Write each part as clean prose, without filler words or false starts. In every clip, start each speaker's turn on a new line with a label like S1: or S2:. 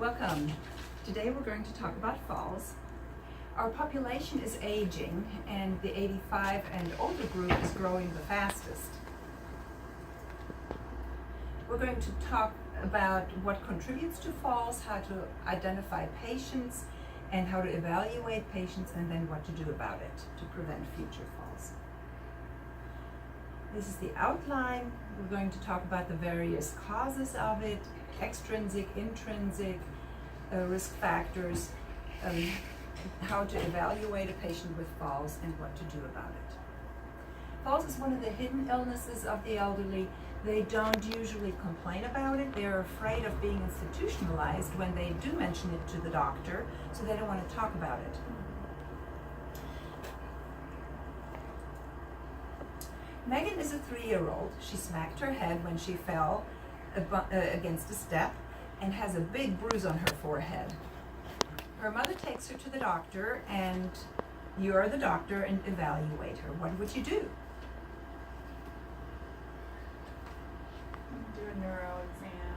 S1: Welcome. Today we're going to talk about falls. Our population is aging and the 85 and older group is growing the fastest. We're going to talk about what contributes to falls, how to identify patients, and how to evaluate patients, and then what to do about it to prevent future falls. This is the outline. We're going to talk about the various causes of it, extrinsic, intrinsic risk factors, how to evaluate a patient with falls, and what to do about it. Falls is one of the hidden illnesses of the elderly. They don't usually complain about it. They're afraid of being institutionalized when they do mention it to the doctor, so they don't want to talk about it. Megan is a 3-year-old. She smacked her head when she fell against a step and has a big bruise on her forehead. Her mother takes her to the doctor, and you're the doctor and evaluate her. What would you do?
S2: Do a neuro exam,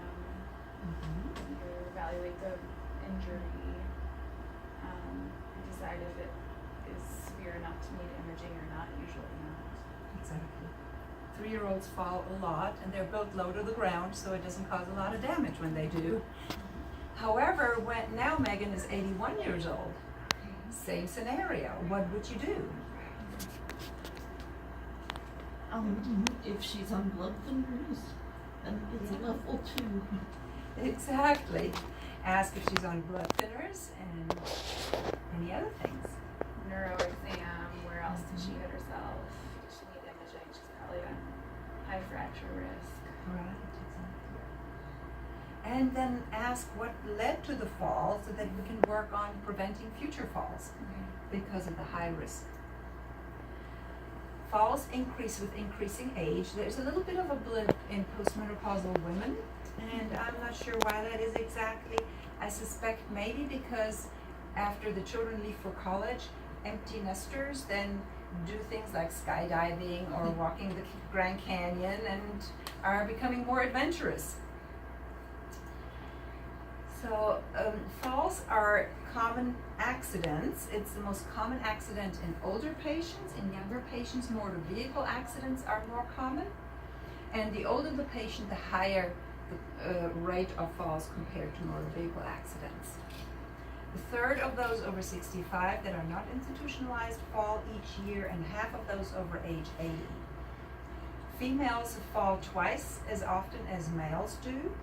S2: evaluate the injury, and decide if it is severe enough to need imaging or not. Usually not.
S1: Exactly. 3-year-olds fall a lot, and they're built low to the ground, so it doesn't cause a lot of damage when they do. However, now Megan is 81 years old. Same scenario. What would you do?
S3: If she's on blood thinners, then it's a level 2.
S1: Exactly. Ask if she's on blood thinners and any other things.
S2: Neuro exam. Where else did she hit herself? Does she need imaging? She's probably a high fracture risk.
S1: Right, exactly. And then ask what led to the fall so that we can work on preventing future falls because of the high risk. Falls increase with increasing age. There's a little bit of a blip in postmenopausal women, and I'm not sure why that is exactly. I suspect maybe because after the children leave for college, empty nesters then do things like skydiving or walking the Grand Canyon and are becoming more adventurous. So falls are common accidents. It's the most common accident in older patients. In younger patients, motor vehicle accidents are more common. And the older the patient, the higher the rate of falls compared to motor vehicle accidents. A third of those over 65 that are not institutionalized fall each year, and half of those over age 80. Females fall twice as often as males do,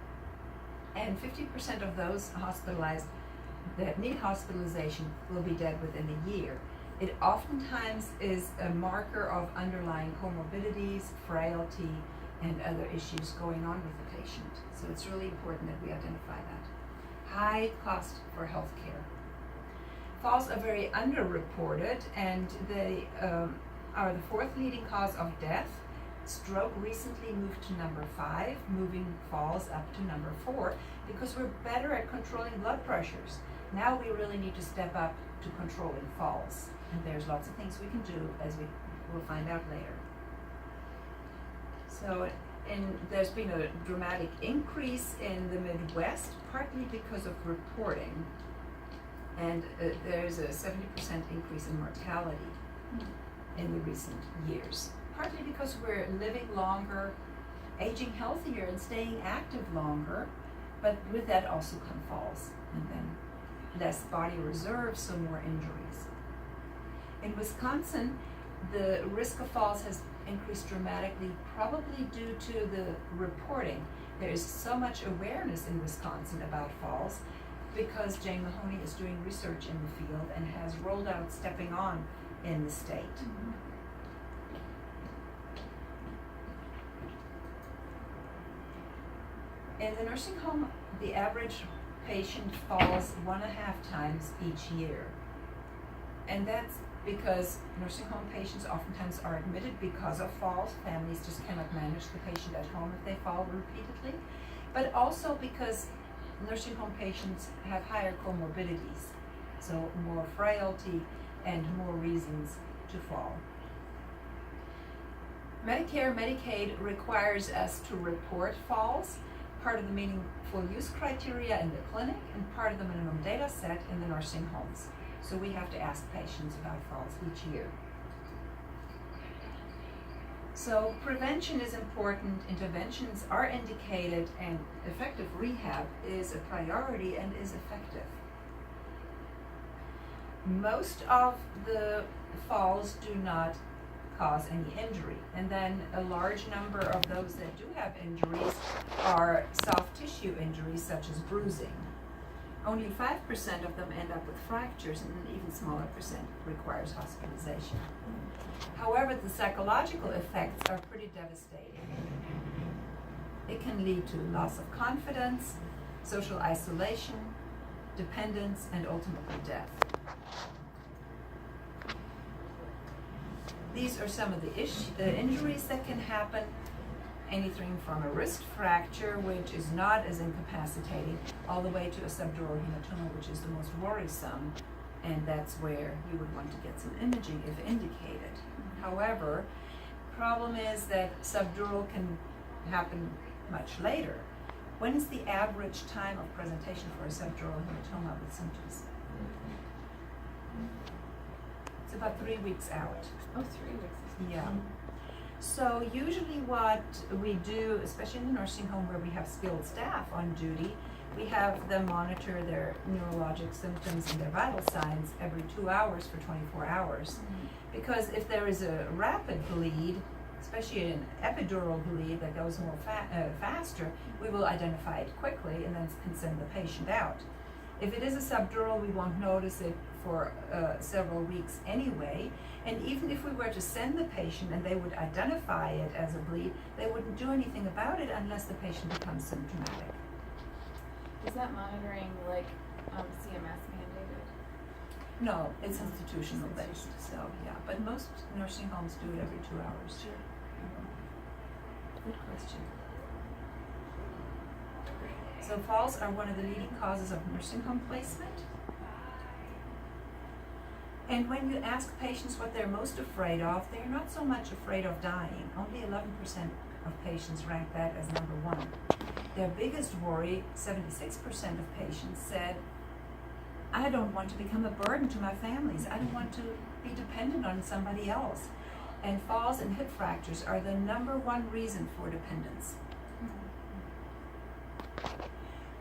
S1: and 50% of those hospitalized that need hospitalization will be dead within a year. It oftentimes is a marker of underlying comorbidities, frailty, and other issues going on with the patient. So it's really important that we identify that. High cost for health care. Falls are very underreported, and they are the 4th leading cause of death. Stroke recently moved to number 5, moving falls up to number 4, because we're better at controlling blood pressures. Now we really need to step up to controlling falls, and there's lots of things we can do, as we will find out later. So there's been a dramatic increase in the Midwest, partly because of reporting, and there's a 70% increase in mortality in the recent years. Partly because we're living longer, aging healthier, and staying active longer, but with that also come falls, and then less body reserve, so more injuries. In Wisconsin, the risk of falls has increased dramatically, probably due to the reporting. There is so much awareness in Wisconsin about falls because Jane Mahoney is doing research in the field and has rolled out Stepping On in the state. In the nursing home, the average patient falls 1.5 times each year. And that's because nursing home patients oftentimes are admitted because of falls. Families just cannot manage the patient at home if they fall repeatedly. But also because nursing home patients have higher comorbidities, so more frailty and more reasons to fall. Medicare, Medicaid requires us to report falls, part of the meaningful use criteria in the clinic and part of the minimum data set in the nursing homes. So we have to ask patients about falls each year. So prevention is important, interventions are indicated, and effective rehab is a priority and is effective. Most of the falls do not cause any injury, and then a large number of those that do have injuries are soft tissue injuries such as bruising. Only 5% of them end up with fractures, and an even smaller percent requires hospitalization. However, the psychological effects are pretty devastating. It can lead to loss of confidence, social isolation, dependence, and ultimately death. These are some of the injuries that can happen. Anything from a wrist fracture, which is not as incapacitating, all the way to a subdural hematoma, which is the most worrisome, and that's where you would want to get some imaging if indicated. However, problem is that subdural can happen much later. When is the average time of presentation for a subdural hematoma with symptoms? It's about 3 weeks out.
S2: Oh, 3 weeks.
S1: Yeah. So usually what we do, especially in the nursing home where we have skilled staff on duty, we have them monitor their neurologic symptoms and their vital signs every 2 hours for 24 hours. Because if there is a rapid bleed, especially an epidural bleed that goes more faster, we will identify it quickly and then can send the patient out. If it is a subdural, we won't notice it for several weeks anyway. And even if we were to send the patient and they would identify it as a bleed, they wouldn't do anything about it unless the patient becomes symptomatic.
S2: Is that monitoring like CMS mandated?
S1: No, it's institutional based, so yeah. But most nursing homes do it every 2 hours.
S2: Sure.
S1: Good question. So falls are one of the leading causes of nursing home placement. And when you ask patients what they're most afraid of, they're not so much afraid of dying. Only 11% of patients rank that as number one. Their biggest worry, 76% of patients said, I don't want to become a burden to my families. I don't want to be dependent on somebody else. And falls and hip fractures are the number one reason for dependence.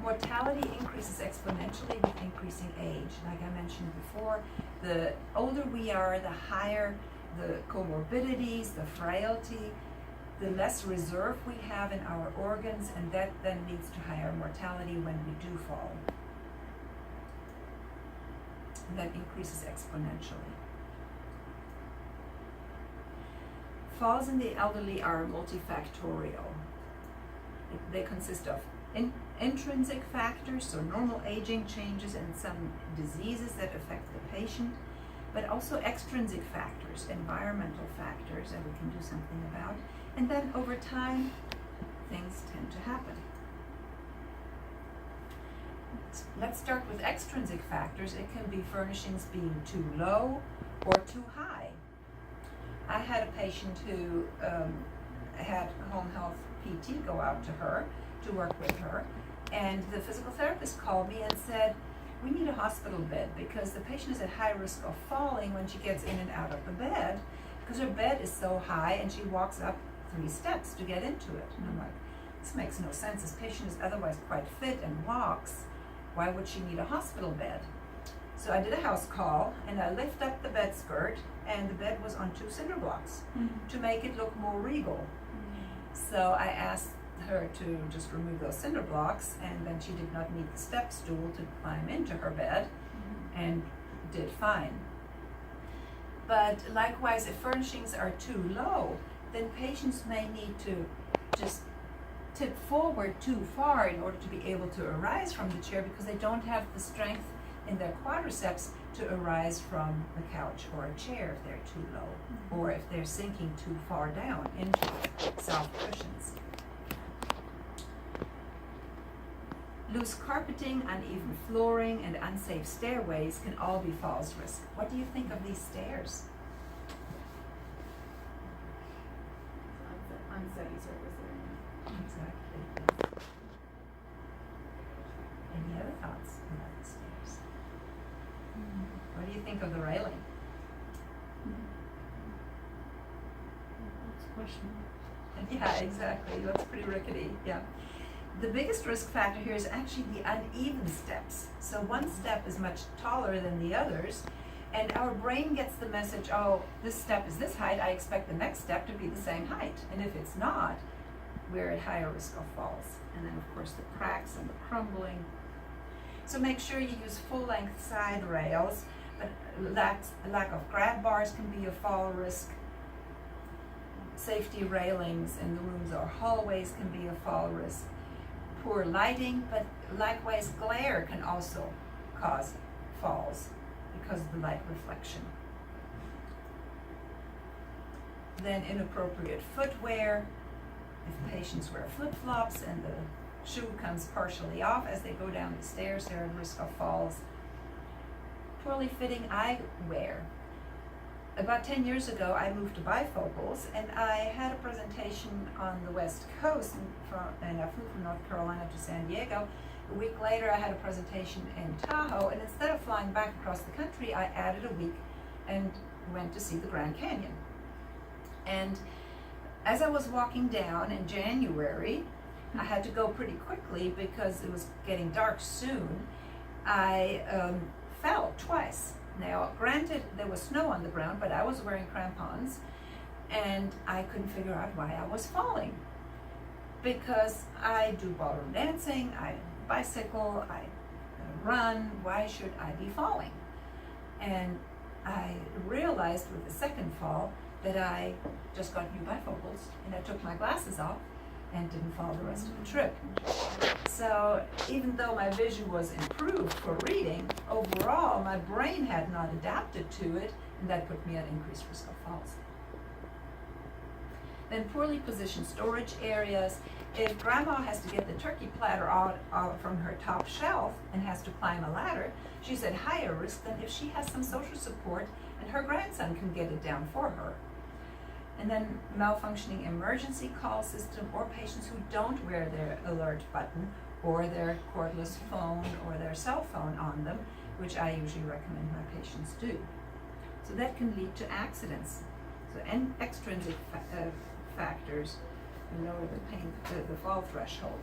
S1: Mortality increases exponentially with increasing age. Like I mentioned before, the older we are, the higher the comorbidities, the frailty, the less reserve we have in our organs, and that then leads to higher mortality when we do fall. And that increases exponentially. Falls in the elderly are multifactorial. They consist of intrinsic factors, so normal aging changes and some diseases that affect the patient, but also extrinsic factors, environmental factors that we can do something about, and then over time, things tend to happen. Let's start with extrinsic factors. It can be furnishings being too low or too high. I had a patient who had home health PT go out to her to work with her, and the physical therapist called me and said, we need a hospital bed because the patient is at high risk of falling when she gets in and out of the bed because her bed is so high and she walks up 3 steps to get into it. And I'm like, this makes no sense. This patient is otherwise quite fit and walks. Why would she need a hospital bed? So I did a house call and I lift up the bed skirt and the bed was on 2 cinder blocks to make it look more regal. So I asked her to just remove those cinder blocks, and then she did not need the step stool to climb into her bed and did fine. But likewise, if furnishings are too low, then patients may need to just tip forward too far in order to be able to arise from the chair because they don't have the strength in their quadriceps to arise from the couch or a chair if they're too low, or if they're sinking too far down into soft cushions. Loose carpeting, uneven flooring, and unsafe stairways can all be falls risk. What do you think of these stairs?
S2: Unsteady surface area.
S1: Exactly. Any other thoughts about the stairs? What do you think of the railing?
S3: That's a question.
S1: Yeah, exactly. It looks pretty rickety. Yeah. The biggest risk factor here is actually the uneven steps. So one step is much taller than the others, and our brain gets the message, oh, this step is this height, I expect the next step to be the same height. And if it's not, we're at higher risk of falls. And then, of course, the cracks and the crumbling. So make sure you use full-length side rails, but lack of grab bars can be a fall risk. Safety railings in the rooms or hallways can be a fall risk. Poor lighting, but likewise glare can also cause falls because of the light reflection. Then inappropriate footwear. If patients wear flip-flops and the shoe comes partially off as they go down the stairs, they're at risk of falls. Poorly fitting eyewear. About 10 years ago, I moved to bifocals, and I had a presentation on the West Coast, and I flew from North Carolina to San Diego. A week later, I had a presentation in Tahoe, and instead of flying back across the country, I added a week and went to see the Grand Canyon. And as I was walking down in January, I had to go pretty quickly because it was getting dark soon. I fell twice. Now, granted, there was snow on the ground, but I was wearing crampons, and I couldn't figure out why I was falling. Because I do ballroom dancing, I bicycle, I run, why should I be falling? And I realized with the second fall that I just got new bifocals, and I took my glasses off and didn't fall the rest of the trip. So even though my vision was improved for reading, overall my brain had not adapted to it, and that put me at increased risk of falls. Then poorly positioned storage areas. If grandma has to get the turkey platter out from her top shelf and has to climb a ladder, she's at higher risk than if she has some social support and her grandson can get it down for her. And then malfunctioning emergency call system, or patients who don't wear their alert button or their cordless phone or their cell phone on them, which I usually recommend my patients do. So that can lead to accidents. So extrinsic factors lower the fall threshold.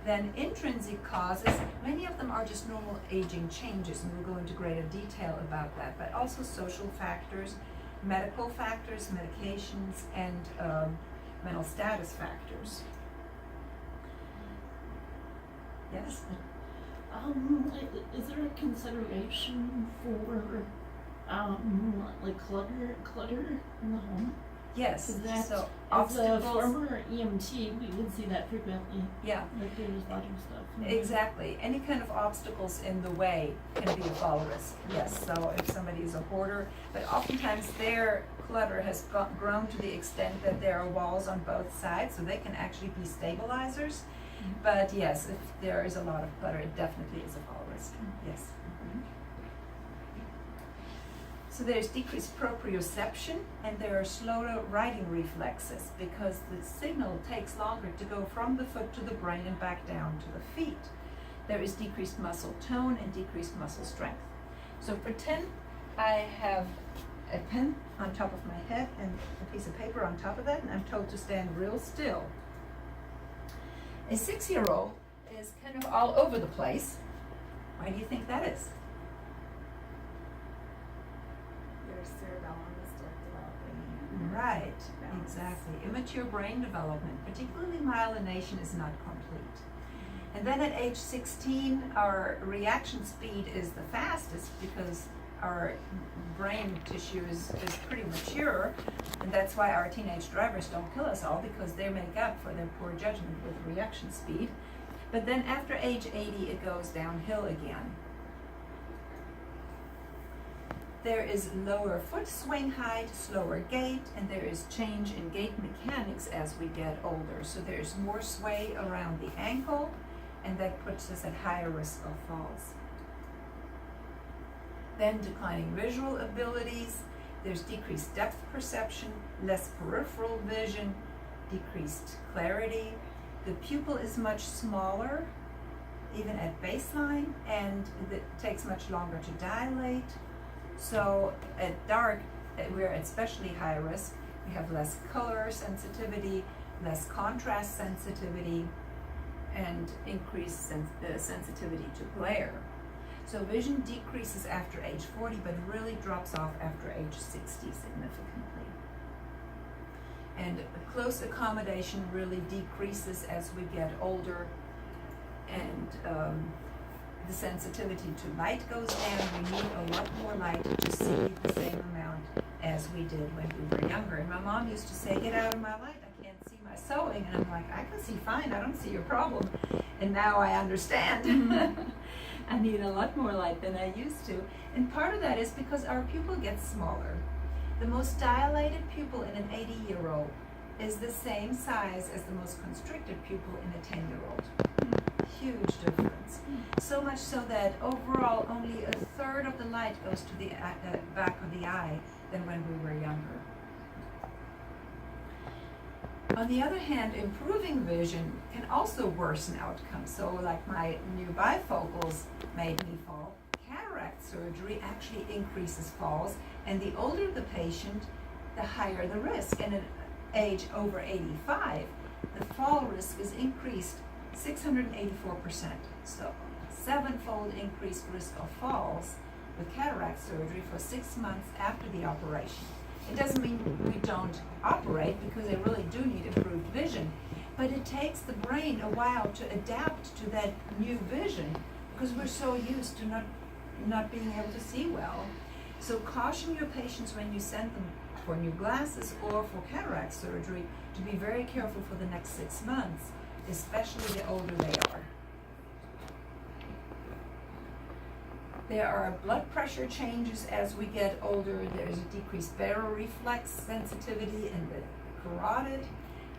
S1: Then intrinsic causes, many of them are just normal aging changes, and we'll go into greater detail about that, but also social factors, medical factors, medications, and mental status factors. Yes?
S3: Is there a consideration for like clutter in the home?
S1: Yes.
S3: That,
S1: So
S3: as a
S1: obstacles.
S3: former EMT, we would see that frequently.
S1: Yeah.
S3: Like there's a lot of stuff. in there.
S1: Exactly. Any kind of obstacles in the way can be a fall risk. Yes. So if somebody is a hoarder, but oftentimes their clutter has grown to the extent that there are walls on both sides, so they can actually be stabilizers. But yes, if there is a lot of clutter, it definitely is a fall risk. Yes. So there's decreased proprioception, and there are slower writing reflexes because the signal takes longer to go from the foot to the brain and back down to the feet. There is decreased muscle tone and decreased muscle strength. So pretend I have a pen on top of my head and a piece of paper on top of that, and I'm told to stand real still. A 6-year-old is kind of all over the place. Why do you think that is?
S2: Your cerebellum is still developing.
S1: Right,
S2: balance.
S1: exactly. Immature brain development, particularly myelination, is not complete. And then at age 16, our reaction speed is the fastest because our brain tissue is pretty mature, and that's why our teenage drivers don't kill us all, because they make up for their poor judgment with reaction speed. But then after age 80, it goes downhill again. There is lower foot swing height, slower gait, and there is change in gait mechanics as we get older. So there's more sway around the ankle, and that puts us at higher risk of falls. Then declining visual abilities, there's decreased depth perception, less peripheral vision, decreased clarity. The pupil is much smaller, even at baseline, and it takes much longer to dilate. So at dark, we're at especially high risk. We have less color sensitivity, less contrast sensitivity, and increased sensitivity to glare. So vision decreases after age 40, but really drops off after age 60 significantly. And close accommodation really decreases as we get older, and the sensitivity to light goes down. We need a lot more light to see the same amount as we did when we were younger. And my mom used to say, "Get out of my light, I can't see my sewing." And I'm like, "I can see fine, I don't see your problem." And now I understand. I need a lot more light than I used to. And part of that is because our pupil gets smaller. The most dilated pupil in an 80-year-old is the same size as the most constricted pupil in a 10-year-old. Huge difference. So much so that overall only a third of the light goes to the back of the eye than when we were younger. On the other hand, improving vision can also worsen outcomes. So like my new bifocals made me fall, cataract surgery actually increases falls, and the older the patient, the higher the risk. And at age over 85, the fall risk is increased 684%. So 7-fold increased risk of falls with cataract surgery for 6 months after the operation. It doesn't mean we don't operate, because they really do need improved vision, but it takes the brain a while to adapt to that new vision, because we're so used to not being able to see well. So caution your patients when you send them for new glasses or for cataract surgery to be very careful for the next 6 months, especially the older they are. There are blood pressure changes as we get older. There's a decreased baroreflex sensitivity in the carotid.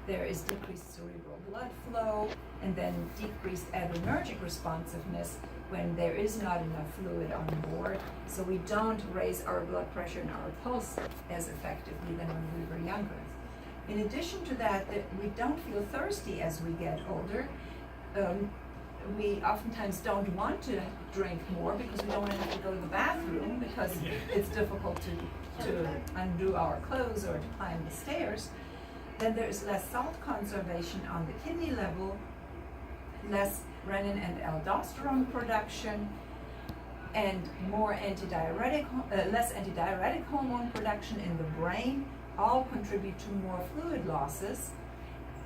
S1: There is decreased cerebral blood flow, and then decreased adrenergic responsiveness when there is not enough fluid on board. So we don't raise our blood pressure and our pulse as effectively than when we were younger. In addition to that, we don't feel thirsty as we get older. We oftentimes don't want to drink more because we don't want to have to go to the bathroom, because it's difficult to undo our clothes or to climb the stairs. Then there's less salt conservation on the kidney level, less renin and aldosterone production, and more less antidiuretic hormone production in the brain, all contribute to more fluid losses.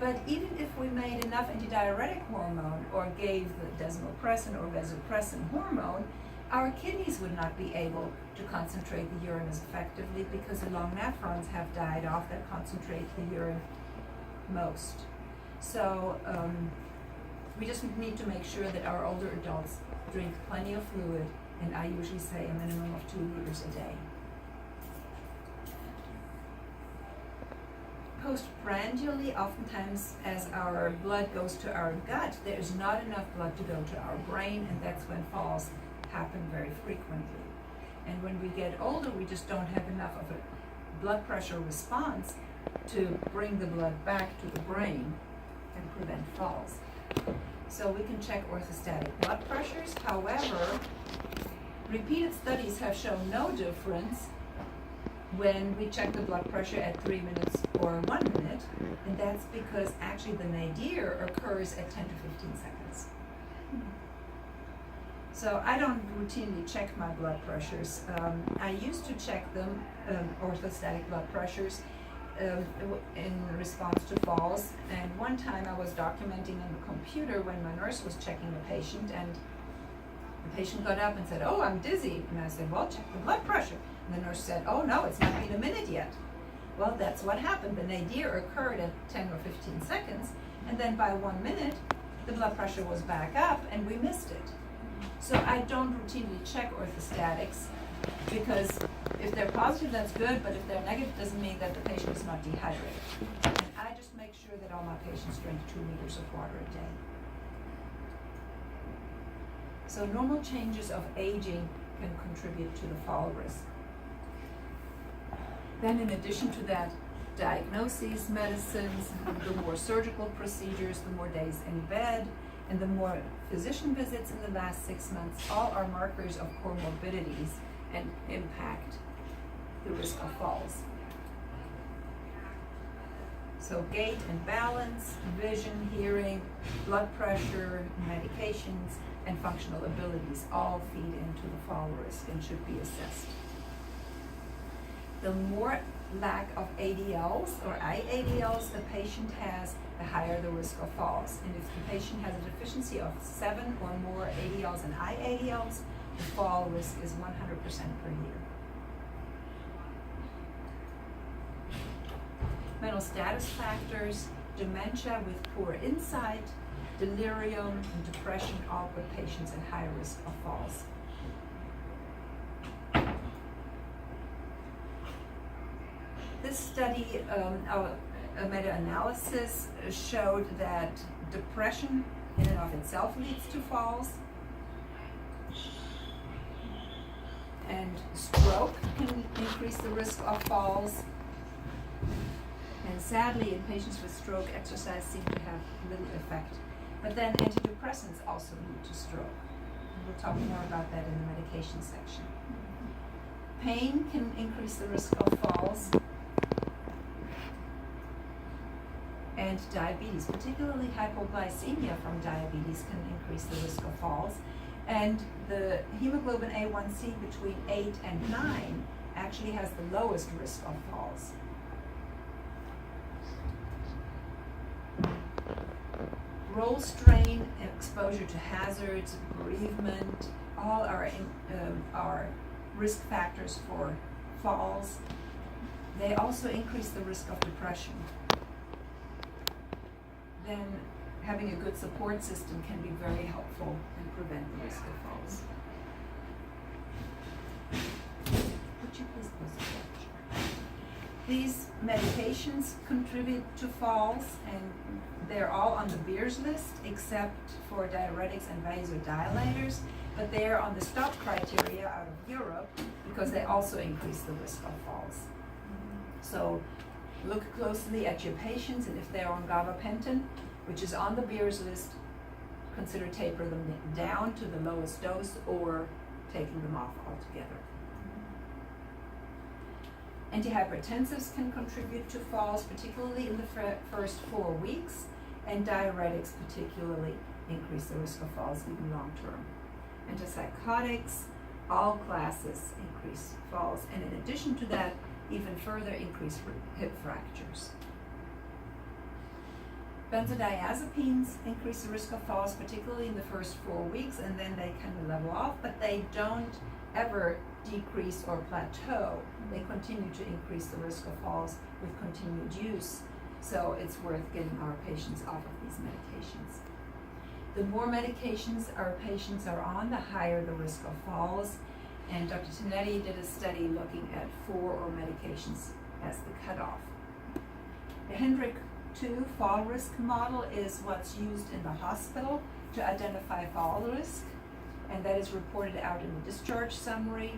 S1: But even if we made enough antidiuretic hormone or gave the desmopressin or vasopressin hormone, our kidneys would not be able to concentrate the urine as effectively, because the long nephrons have died off that concentrate the urine most. So we just need to make sure that our older adults drink plenty of fluid, and I usually say a minimum of 2 liters a day. Postprandially, oftentimes as our blood goes to our gut, there is not enough blood to go to our brain, and that's when falls happen very frequently. And when we get older, we just don't have enough of a blood pressure response to bring the blood back to the brain and prevent falls. So we can check orthostatic blood pressures. However, repeated studies have shown no difference when we check the blood pressure at 3 minutes or 1 minute, and that's because actually the nadir occurs at 10 to 15 seconds. So I don't routinely check my blood pressures. I used to check them, orthostatic blood pressures, in response to falls, and one time I was documenting on the computer when my nurse was checking the patient, and the patient got up and said, "Oh, I'm dizzy." And I said, "Well, check the blood pressure." And the nurse said, "Oh no, it's not been a minute yet." Well, that's what happened. The nadir occurred at 10 or 15 seconds, and then by 1 minute, the blood pressure was back up, and we missed it. So I don't routinely check orthostatics, because if they're positive, that's good, but if they're negative, doesn't mean that the patient is not dehydrated. And I just make sure that all my patients drink 2 liters of water a day. So normal changes of aging can contribute to the fall risk. Then in addition to that, diagnoses, medicines, the more surgical procedures, the more days in bed, and the more physician visits in the last 6 months, all are markers of comorbidities and impact the risk of falls. So gait and balance, vision, hearing, blood pressure, medications, and functional abilities all feed into the fall risk and should be assessed. The more lack of ADLs or IADLs the patient has, the higher the risk of falls. And if the patient has a deficiency of 7 or more ADLs and IADLs, the fall risk is 100% per year. Mental status factors, dementia with poor insight, delirium, and depression all put patients at high risk of falls. This study, a meta-analysis, showed that depression in and of itself leads to falls, and stroke can increase the risk of falls. And sadly, in patients with stroke, exercise seems to have little effect. But then antidepressants also lead to stroke. And we'll talk more about that in the medication section. Pain can increase the risk of falls. And diabetes, particularly hypoglycemia from diabetes, can increase the risk of falls. And the hemoglobin A1C between 8 and 9 actually has the lowest risk of falls. Role strain, exposure to hazards, bereavement, all are risk factors for falls. They also increase the risk of depression. Then having a good support system can be very helpful and prevent the risk of falls. Would you please close the door? These medications contribute to falls, and they're all on the Beers list except for diuretics and vasodilators, but they're on the stop criteria out of Europe because they also increase the risk of falls. So look closely at your patients, and if they're on gabapentin, which is on the Beers list, consider tapering them down to the lowest dose or taking them off altogether. Antihypertensives can contribute to falls, particularly in the first 4 weeks, and diuretics particularly increase the risk of falls even long term. Antipsychotics, all classes increase falls, and in addition to that, even further increase hip fractures. Benzodiazepines increase the risk of falls, particularly in the first 4 weeks, and then they kind of level off, but they don't ever decrease or plateau. They continue to increase the risk of falls with continued use. So it's worth getting our patients off of these medications. The more medications our patients are on, the higher the risk of falls. And Dr. Tinetti did a study looking at 4 or medications as the cutoff. The Hendrick 2 fall risk model is what's used in the hospital to identify fall risk, and that is reported out in the discharge summary.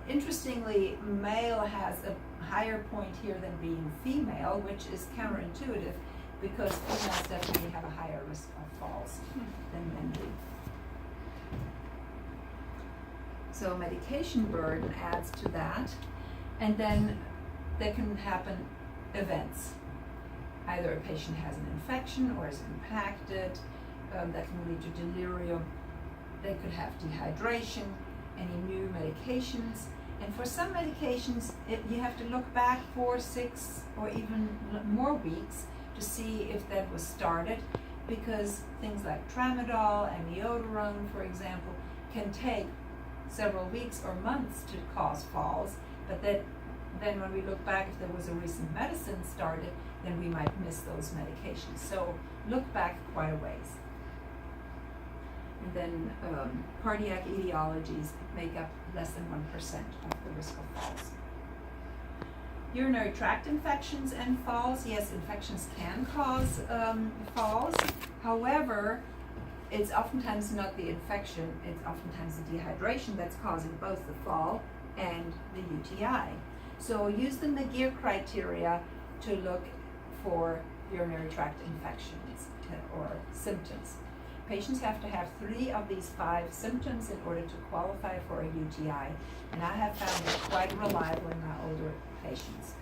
S1: Interestingly, male has a higher point here than being female, which is counterintuitive because females definitely have a higher risk of falls than men do. So medication burden adds to that, and then there can happen events. Either a patient has an infection or is impacted, that can lead to delirium. They could have dehydration, any new medications. And for some medications, you have to look back 4, 6, or even more weeks to see if that was started, because things like tramadol, amiodarone, for example, can take several weeks or months to cause falls, but then when we look back, if there was a recent medicine started, then we might miss those medications. So look back quite a ways. And then cardiac etiologies make up less than 1% of the risk of falls. Urinary tract infections and falls. Yes, infections can cause falls. However, it's oftentimes not the infection, it's oftentimes the dehydration that's causing both the fall and the UTI. So use the McGeer criteria to look for urinary tract infections. or symptoms. Patients have to have 3 of these 5 symptoms in order to qualify for a UTI, and I have found it quite reliable in my older patients.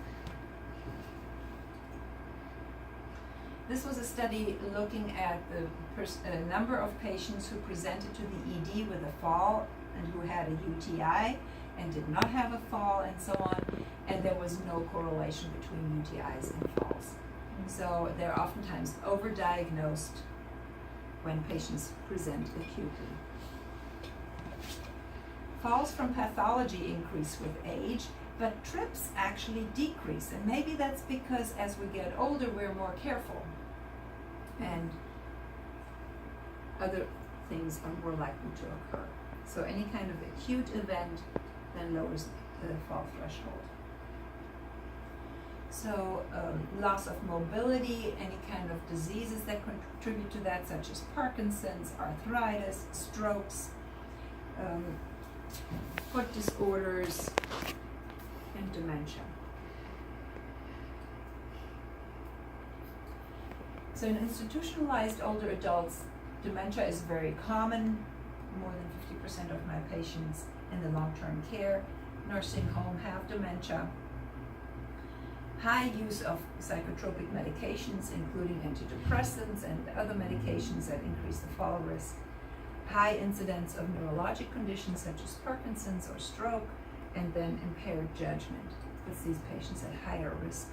S1: This was a study looking at the number of patients who presented to the ED with a fall and who had a UTI and did not have a fall and so on, and there was no correlation between UTIs and falls. So they're oftentimes overdiagnosed when patients present acutely. Falls from pathology increase with age, but trips actually decrease, and maybe that's because as we get older we're more careful and other things are more likely to occur. So any kind of acute event then lowers the fall threshold. So loss of mobility, any kind of diseases that contribute to that, such as Parkinson's, arthritis, strokes, foot disorders, and dementia. So in institutionalized older adults, dementia is very common. More than 50% of my patients in the long-term care nursing home have dementia. High use of psychotropic medications, including antidepressants and other medications that increase the fall risk. High incidence of neurologic conditions such as Parkinson's or stroke, and then impaired judgment puts these patients at higher risk.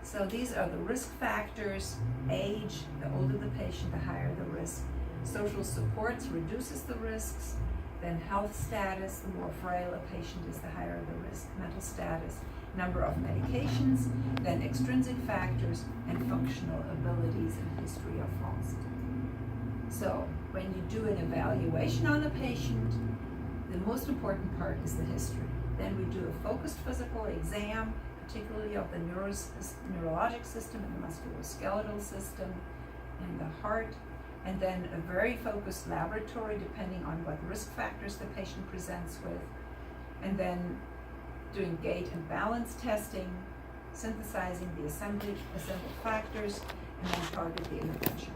S1: So these are the risk factors. Age, the older the patient, the higher the risk. Social supports reduces the risks. Then health status, the more frail a patient is, the higher the risk. Mental status, number of medications, then extrinsic factors, and functional abilities and history of falls. So when you do an evaluation on a patient, the most important part is the history. Then we do a focused physical exam, particularly of the neurologic system and the musculoskeletal system and the heart, and then a very focused laboratory depending on what risk factors the patient presents with, and then doing gait and balance testing, synthesizing the assembled factors, and then target the intervention.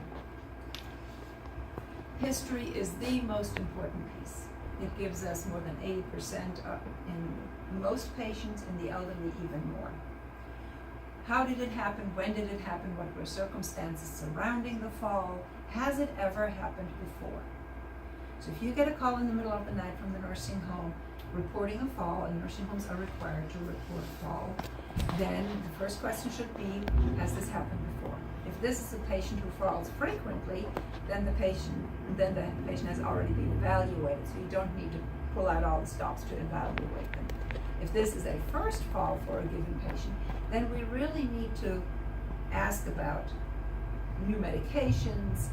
S1: History is the most important piece. It gives us more than 80% in most patients, in the elderly even more. How did it happen? When did it happen? What were circumstances surrounding the fall? Has it ever happened before? So if you get a call in the middle of the night from the nursing home reporting a fall, and nursing homes are required to report a fall, then the first question should be, has this happened before? If this is a patient who falls frequently, then the patient has already been evaluated, so you don't need to pull out all the stops to evaluate them. If this is a first fall for a given patient, then we really need to ask about new medications,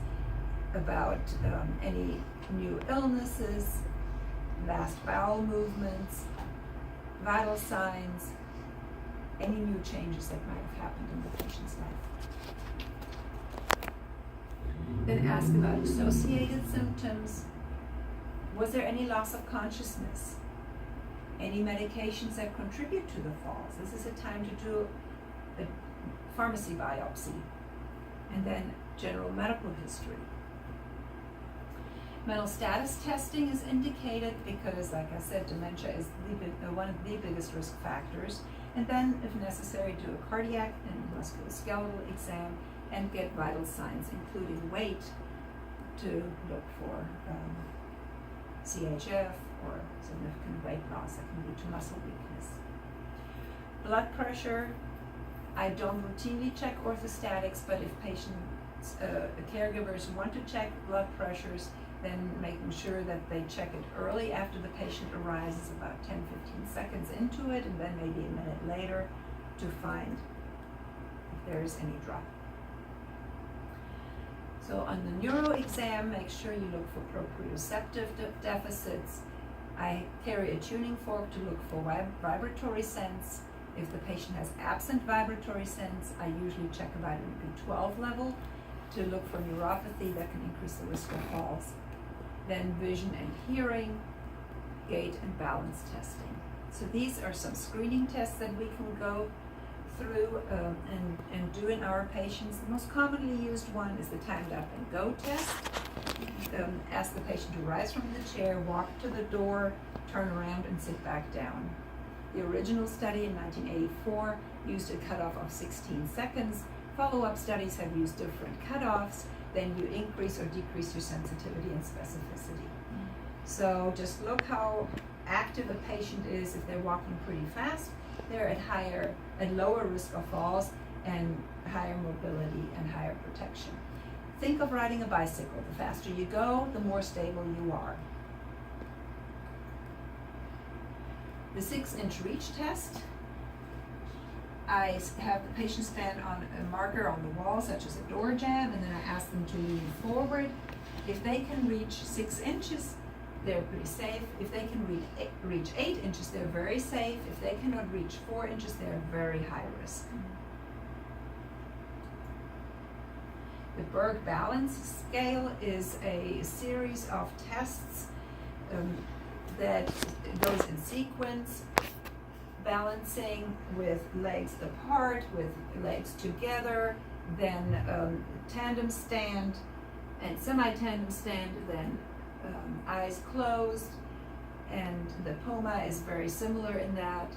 S1: about any new illnesses, last bowel movements, vital signs, any new changes that might have happened in the patient's life. Then ask about associated symptoms. Was there any loss of consciousness? Any medications that contribute to the falls? This is a time to do a pharmacy biopsy. And then general medical history. Mental status testing is indicated because, like I said, dementia is one of the biggest risk factors. And then, if necessary, do a cardiac and musculoskeletal exam and get vital signs, including weight, to look for CHF or significant weight loss that can lead to muscle weakness. Blood pressure, I don't routinely check orthostatics, but if patients, caregivers want to check blood pressures, then making sure that they check it early after the patient arrives, about 10-15 seconds into it, and then maybe a minute later to find if there is any drop. So on the neuro exam, make sure you look for proprioceptive deficits. I carry a tuning fork to look for vibratory sense. If the patient has absent vibratory sense, I usually check a vitamin B12 level to look for neuropathy that can increase the risk of falls. Then vision and hearing, gait and balance testing. So these are some screening tests that we can go through and do in our patients. The most commonly used one is the timed up and go test. Ask the patient to rise from the chair, walk to the door, turn around, and sit back down. The original study in 1984 used a cutoff of 16 seconds. Follow-up studies have used different cutoffs. Then you increase or decrease your sensitivity and specificity. So just look how active a patient is. If they're walking pretty fast, they're at lower risk of falls and higher mobility and higher protection. Think of riding a bicycle. The faster you go, the more stable you are. The 6-inch reach test. I have the patient stand on a marker on the wall, such as a door jamb, and then I ask them to lean forward. If they can reach 6 inches, they're pretty safe. If they can reach 8 inches, they're very safe. If they cannot reach 4 inches, they're very high risk. The Berg Balance Scale is a series of tests that goes in sequence, balancing with legs apart, with legs together, then tandem stand and semi-tandem stand, then eyes closed, and the POMA is very similar in that.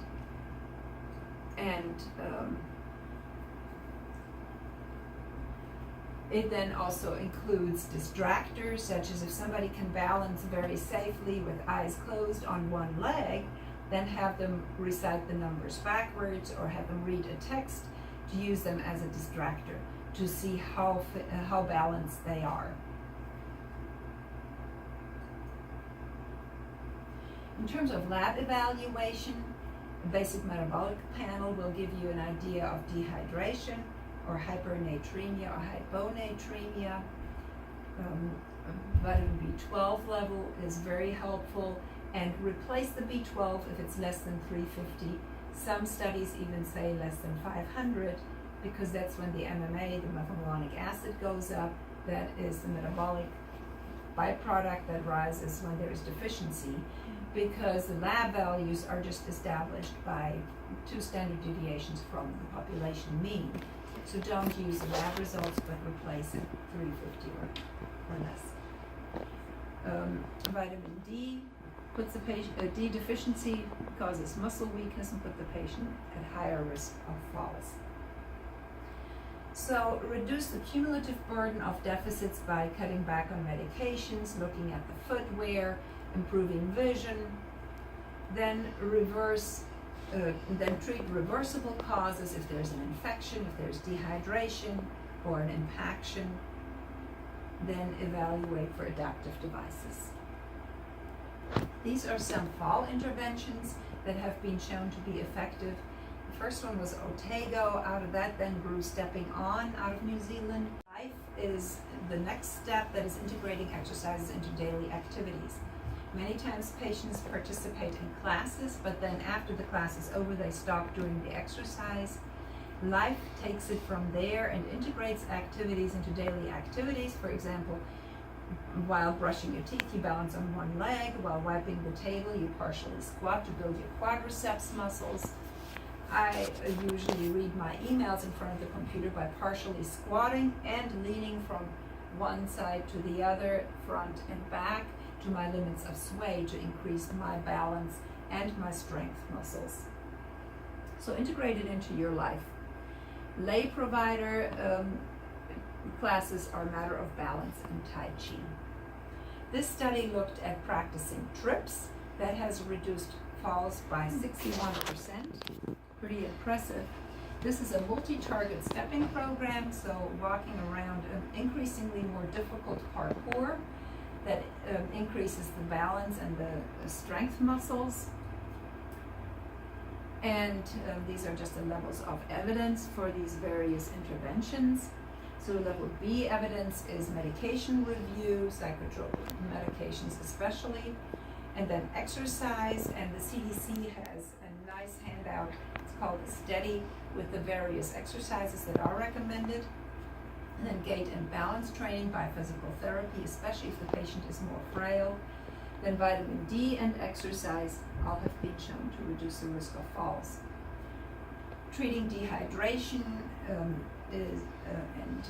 S1: And it then also includes distractors, such as if somebody can balance very safely with eyes closed on one leg, then have them recite the numbers backwards or have them read a text to use them as a distractor to see how balanced they are. In terms of lab evaluation, a basic metabolic panel will give you an idea of dehydration or hypernatremia or hyponatremia. Vitamin B12 level is very helpful, and replace the B12 if it's less than 350. Some studies even say less than 500, because that's when the MMA, the methylmalonic acid, goes up. That is the metabolic byproduct that rises when there is deficiency, because the lab values are just established by 2 standard deviations from the population mean. So don't use the lab results, but replace it 350 or less. Vitamin D puts the patient, D deficiency causes muscle weakness and put the patient at higher risk of falls. So reduce the cumulative burden of deficits by cutting back on medications, looking at the footwear, improving vision, then treat reversible causes if there's an infection, if there's dehydration or an impaction, then evaluate for adaptive devices. These are some fall interventions that have been shown to be effective. The first one was Otago. Out of that then grew Stepping On out of New Zealand. Life is the next step that is integrating exercises into daily activities. Many times patients participate in classes, but then after the class is over, they stop doing the exercise. Life takes it from there and integrates activities into daily activities. For example, while brushing your teeth, you balance on one leg. While wiping the table, you partially squat to build your quadriceps muscles. I usually read my emails in front of the computer by partially squatting and leaning from one side to the other, front and back, to my limits of sway to increase my balance and my strength muscles. So integrate it into your life. Lay provider classes are a matter of balance and Tai Chi. This study looked at practicing trips that has reduced falls by 61%. Pretty impressive. This is a multi-target stepping program, so walking around an increasingly more difficult parkour that increases the balance and the strength muscles. And these are just the levels of evidence for these various interventions. So level B evidence is medication review, psychotropic medications especially, and then exercise, and the CDC has a nice handout. It's called the Steady, with the various exercises that are recommended. And then gait and balance training by physical therapy, especially if the patient is more frail. Then vitamin D and exercise all have been shown to reduce the risk of falls. Treating dehydration is and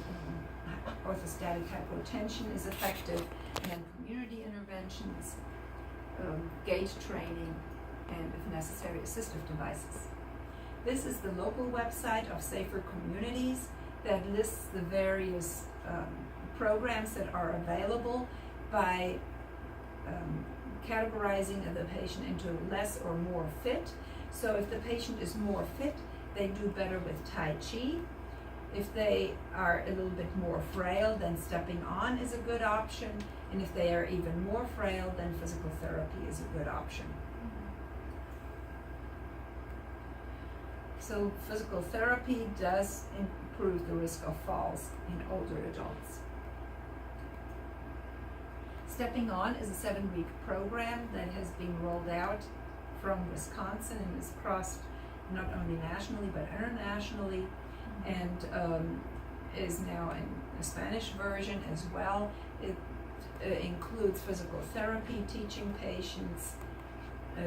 S1: orthostatic hypotension is effective, and then community interventions, gait training, and if necessary, assistive devices. This is the local website of Safer Communities that lists the various programs that are available by categorizing the patient into less or more fit. So if the patient is more fit, they do better with Tai Chi. If they are a little bit more frail, then stepping on is a good option. And if they are even more frail, then physical therapy is a good option. So physical therapy does improve the risk of falls in older adults. Stepping On is a 7-week program that has been rolled out from Wisconsin and is crossed not only nationally but internationally, and is now in a Spanish version as well. It includes physical therapy, teaching patients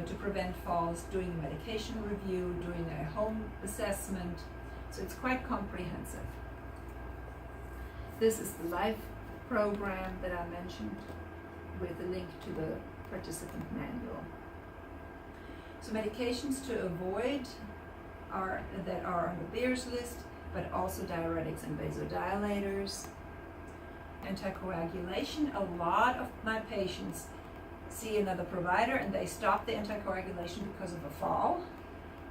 S1: to prevent falls, doing a medication review, doing a home assessment. So it's quite comprehensive. This is the live program that I mentioned with a link to the participant manual. So medications to avoid that are on the Beers list, but also diuretics and vasodilators. Anticoagulation, a lot of my patients see another provider and they stop the anticoagulation because of a fall.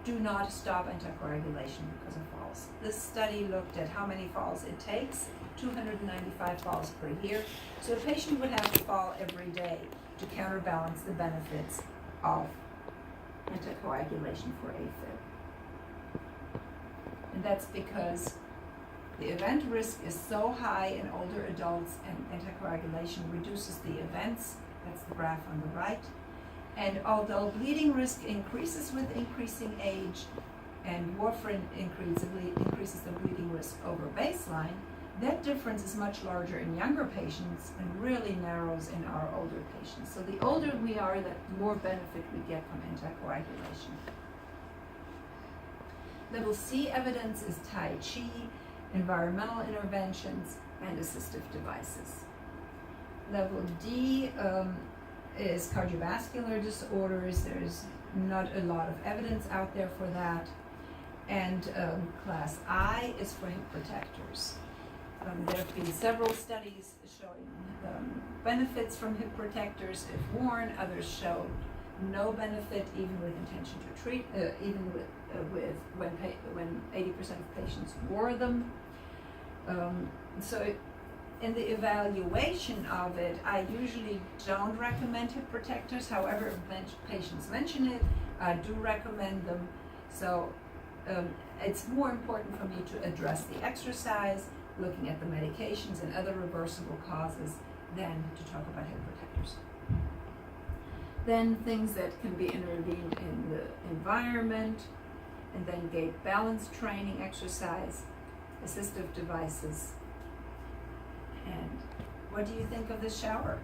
S1: Do not stop anticoagulation because of falls. This study looked at how many falls it takes, 295 falls per year. So a patient would have to fall every day to counterbalance the benefits of anticoagulation for AFib. And that's because the event risk is so high in older adults, and anticoagulation reduces the events. That's the graph on the right. And although bleeding risk increases with increasing age, and warfarin increases the bleeding risk over baseline, that difference is much larger in younger patients and really narrows in our older patients. So the older we are, the more benefit we get from anticoagulation. Level C evidence is Tai Chi, environmental interventions, and assistive devices. Level D is cardiovascular disorders. There's not a lot of evidence out there for that. And class I is for hip protectors. There have been several studies showing benefits from hip protectors if worn. Others showed no benefit, even with intention to treat, even with when 80% of patients wore them. So in the evaluation of it, I usually don't recommend hip protectors. However, if patients mention it, I do recommend them. So it's more important for me to address the exercise, looking at the medications and other reversible causes, than to talk about hip protectors. Then things that can be intervened in the environment, and then gait balance training, exercise, assistive devices. And what do you think of the shower?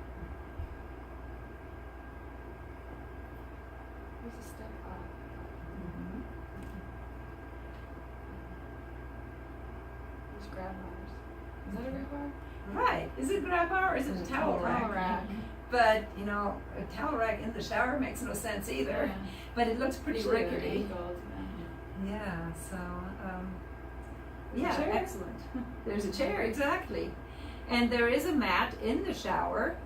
S2: There's a step up.
S1: Mm-hmm.
S2: There's grab bars. Is that a grab bar?
S1: Right. Is it a grab bar or is it a towel rack?
S2: Towel rack.
S1: But, you know, a towel rack in the shower makes no sense either.
S2: Yeah.
S1: But it looks pretty
S2: Usually they're
S1: rickety.
S2: angled,
S1: Yeah, so,
S2: There's a
S1: yeah,
S2: chair.
S1: excellent. There's a chair, exactly. And there is a mat in the shower,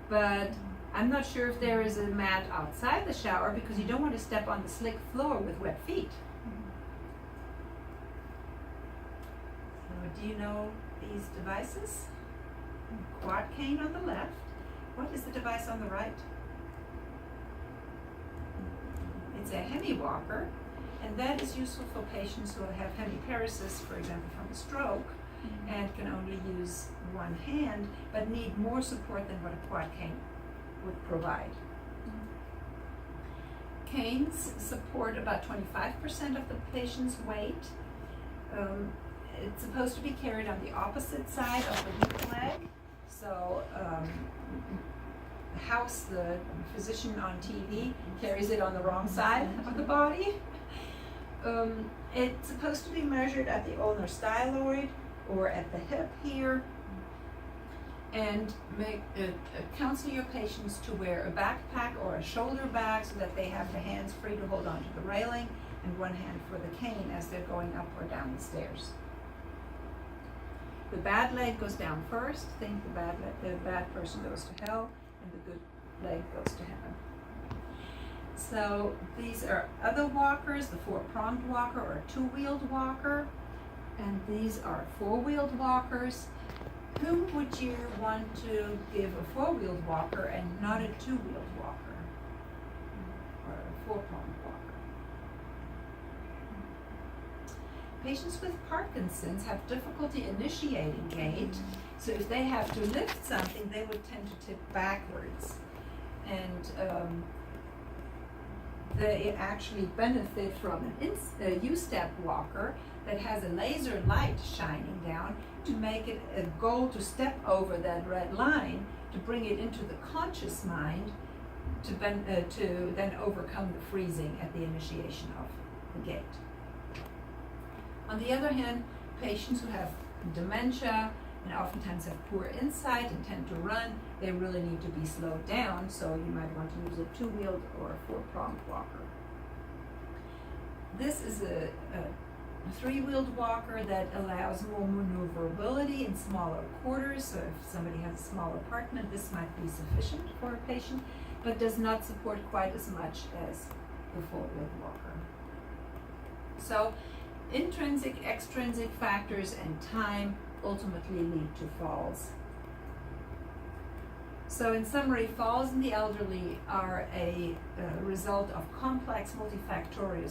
S1: but I'm not sure if there is a mat outside the shower because you don't want to step on the slick floor with wet feet. So do you know these devices? Quad cane on the left. What is the device on the right? It's a hemi walker, and that is useful for patients who have hemiparesis, for example, from a stroke, and can only use one hand, but need more support than what a quad cane would provide. Canes support about 25% of the patient's weight. It's supposed to be carried on the opposite side of the hip leg. So House, the physician on TV, carries it on the wrong side of the body. It's supposed to be measured at the ulnar styloid or at the hip here, and counsel your patients to wear a backpack or a shoulder bag so that they have the hands free to hold onto the railing and one hand for the cane as they're going up or down the stairs. The bad leg goes down first. Think the bad person goes to hell, and the good leg goes to heaven. So these are other walkers, the four-pronged walker or two-wheeled walker, and these are four-wheeled walkers. Whom would you want to give a four-wheeled walker and not a two-wheeled walker? Or a four-pronged walker? Patients with Parkinson's have difficulty initiating gait, so if they have to lift something, they would tend to tip backwards. And they actually benefit from a U-step walker that has a laser light shining down to make it a goal to step over that red line, to bring it into the conscious mind, to then overcome the freezing at the initiation of the gait. On the other hand, patients who have dementia and oftentimes have poor insight and tend to run, they really need to be slowed down, so you might want to use a two-wheeled or a four-pronged walker. This is a three-wheeled walker that allows more maneuverability in smaller quarters, so if somebody has a small apartment, this might be sufficient for a patient, but does not support quite as much as the four-wheeled walker. So intrinsic, extrinsic factors and time ultimately lead to falls. So in summary, falls in the elderly are a result of complex multifactorial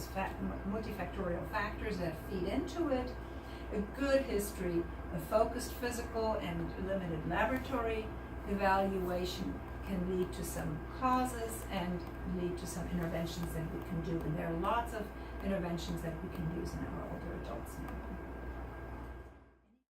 S1: factors that feed into it. A good history, a focused physical and limited laboratory evaluation can lead to some causes and lead to some interventions that we can do. And there are lots of interventions that we can use in our older